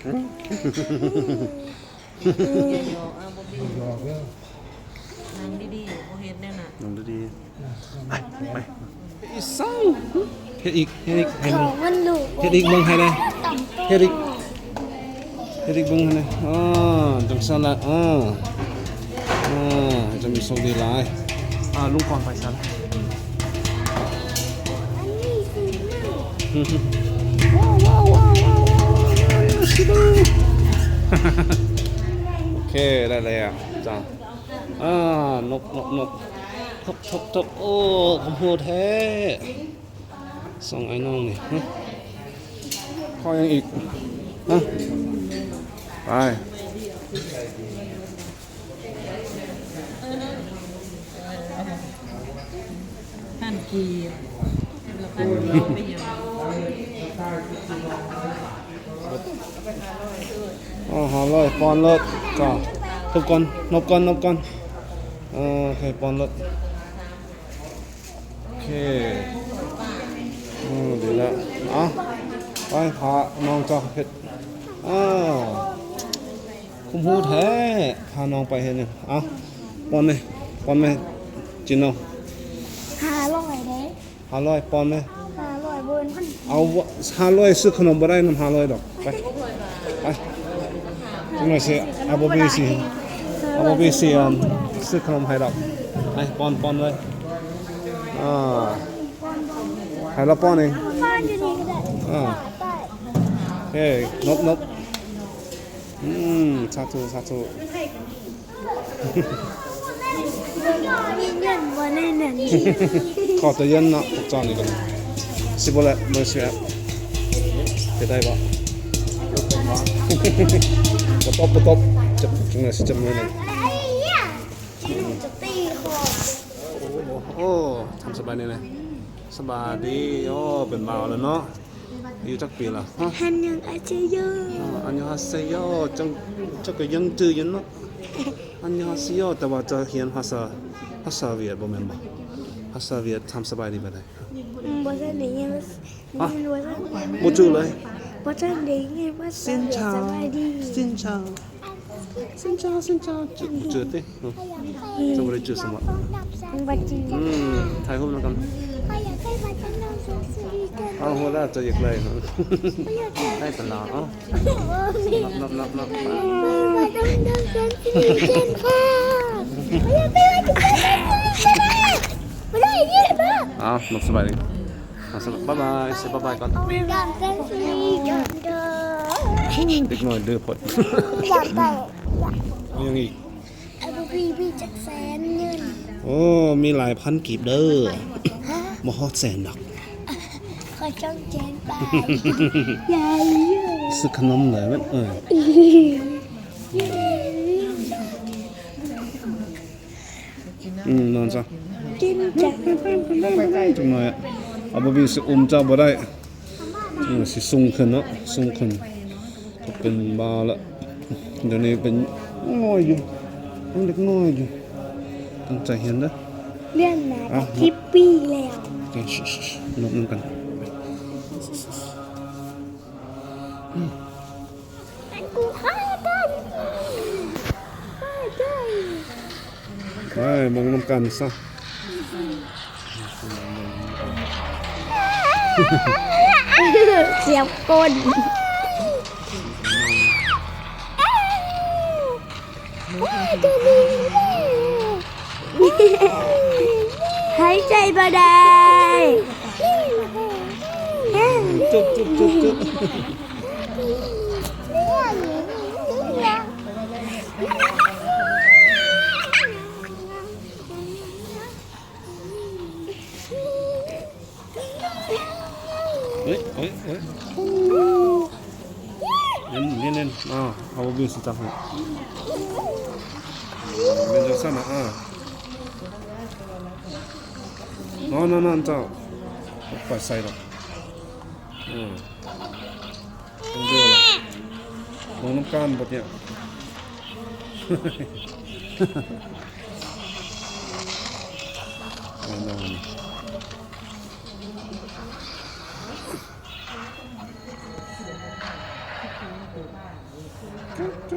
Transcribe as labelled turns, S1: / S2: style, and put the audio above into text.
S1: อย่าหยอกเอาบ่ดีนั่งดีๆบ่เฮ็ดแน่น่ะ
S2: นั่งดีๆไปอีกสองเฮ็ดอีกเฮ็ดอีกให้มึงเฮ็ดอีกเบิ่งให้ได้เฮ็ดอีกเบิ่งให้ได้จังซั่นล่ะจะมีโชคดีหลายลุงก่อนไปซะว้าวโอเคได้แล้วจ้านกทบโอ้ขโมยแท้ส่องไอ้น้องนี่พอยังอีกไป
S1: ท่านกีแล้วกันไปอยู่
S2: หาเลยปอนเลิศจ้าทุกคนนบก่อนโอเคปอนเลิศโอเคดีแล้วไปพาน้องจ้าเฮ็ดคุ้มหูแท้พาน้องไปเฮ็ดเนี่ยปอนไหมจินเอา
S3: 500เด้
S2: 500ปอนไหม
S3: 500เบิ่นพัน
S2: เอา500ซื้อขนมบ่ได้นำ500ดอกไปจังหน่อยสิเอาบ่มีสิซื้อขนมให้ดอกไปปอนเลยให้เราป้อนเอง
S3: บ้านอยู่นี่ก็ได้
S2: เฮ้ยนบสาธุ
S3: มีเงินบ่ได้นั่น
S2: ขอตัวเย็นนะพวกเจ้านี่กันสิบ่ละมื้อเสียจะได้บ่บ่ตบจับจังได๋สิจับมือนึง
S3: จะตีคอ
S2: โอ้ทำสบายเลยสบายดีเป็นบ่าวแล้วเนาะอายุจักปีละ
S3: ฮันยังอาเจโย
S2: อันยองฮาเซโยจังก็ยังจื้ออยู่เนาะอันยองฮาเซโยแต่ว่าจะเรียนภาษาเวียดบ่แม่นบ่ภาษาเวียดทำสบายดีบ่ได้
S3: บ่ทันได้ยัง
S2: บ่จื้อเลย
S3: บ่ทันได้ยังว่าสบายดี
S2: ซินชาวจื้อติจังบ่ได้จื้อสมะ
S3: บ่จริง
S2: ถ่ายรูปนำกัน
S3: อยากให้มาจังน้องสุสีกัน
S2: หัวละจะอยากเลยได้ตลอดนับ
S3: มาจังน้องสุสีกันค่ะอยากให้มาจังไม่ได้ยินป่ะ
S2: นับสบายดีบ๊ายบายบ๊ายบายก่อน
S3: อยากจังสุสีกันเด้อ
S2: เด็กน้อยดื้อพด
S3: อยากได้
S2: ยังอีก
S3: พี่จักแสนเงิน
S2: มีหลายพันกีบเด้อบ่ฮอดแสนดอก
S3: ขอจ้องแจนไปใหญ่
S2: ซื้อขนมเลยมั้ยนอนซะ
S3: กินจ้ะ
S2: จังหน่อยเอาบ่มีสิเจ้าบ่ได้สิสูงขึ้นเนาะสูงขึ้นจะเป็นบาละเดี๋ยวนี้เป็นน้อยอยู่เด็กน้อยอยู่ตั้งใจเห็นนะ
S3: เรื่องนาทิปปี้แล้ว
S2: นบนึงกัน
S3: กูฆ่ากัน
S2: ไปมองน้ำกันซะ
S3: เสียบก้นหายใจบ่ได้
S2: จุ๊บเฮ้ยเล่นเอาบิวสิจับให้เป็นจังซั่นนะนั่นเจ้าปล่อยใส่หรอกต้องเดือดลงน้ำก้านบดเนี่ยนอน Quack.